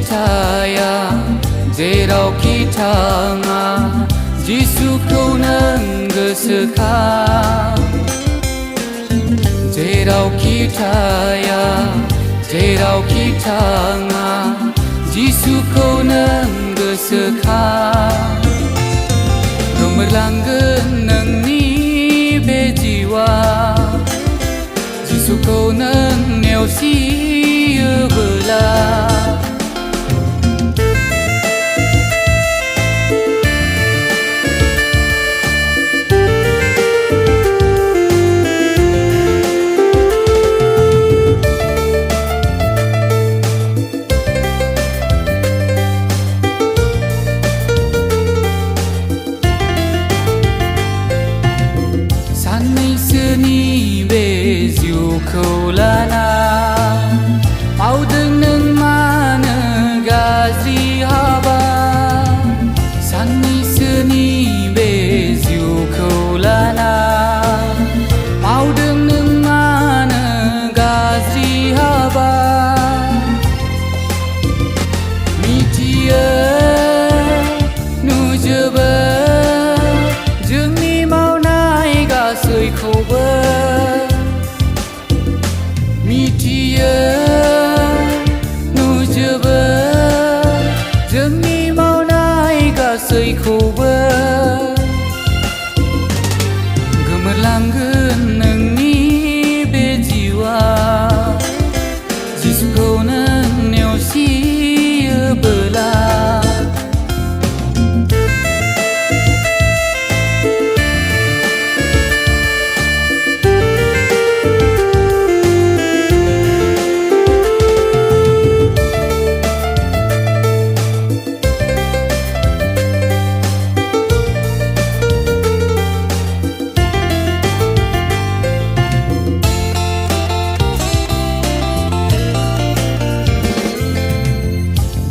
थाया जेरावखि थाङा जिसुखौ नों गोसोखां जेरावखि थाया जेरावखि थाङा जिसुखौ नों गोसोखां गोमोरलांगोन नोंनि बे जिउआ जिसुखौ नों नेवसियोबोला साननैसोनि बे जिउखौ लाना मावदों नों मानो गाज्रि हाबा साननैसोनि बे जिउखौ लाना मावदों नों मानो गाज्रि हाबा मिथियो नुजोबो जोंनि मावनाय गासैखौबो मिथियो नुजोबो जोंनि मावनाय गासैखौबो गोमोरलांगोन नोंनि बे जिउआ जिसुखौ नों नेवसियोबोला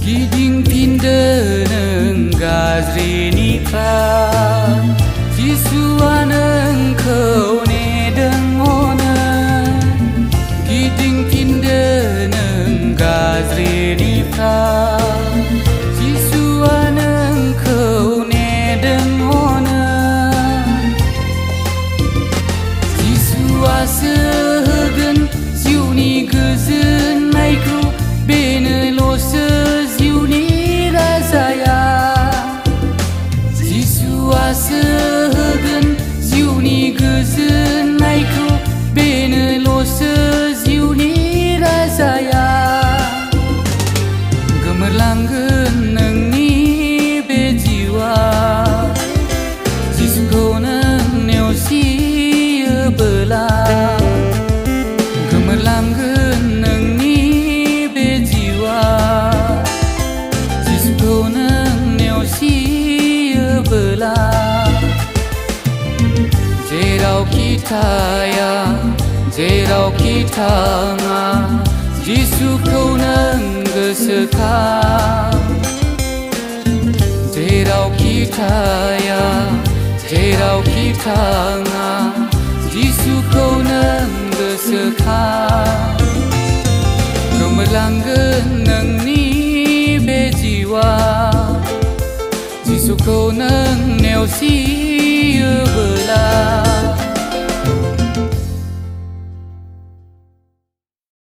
गिदिंफिनदो नों गाज्रिनिफ्राय जिसुआ नोंखौ नेदों अनो गिदिंफिनदो नों गाज्रिनिफ्राय जिसुआ नोंखौ नेदों अनो जिसुआसो होगोन जिउनि गोजोननायखौ बेनोल'सो जिसुआसो होगोन जिउनि गोजोननायखौ बेनोल'सो जिउनि राजाया गोमोरलांगोन नोंनि बे जिउआ जिसुखौ नों नेवसियोबोला गोमोरलांगोन नोंनि बे जिउआ जिसुखौ नों नेवसियोबोला जेरावखि थाया जेरावखि थाङा जिसुखौ नों गोसोखां जेरावखि थाया जेरावखि थाङा जिसुखौ नों गोसोखां गोमोरलांगोन नोंनि बे जिउआ जिसुखौ नों नेवसियोबोला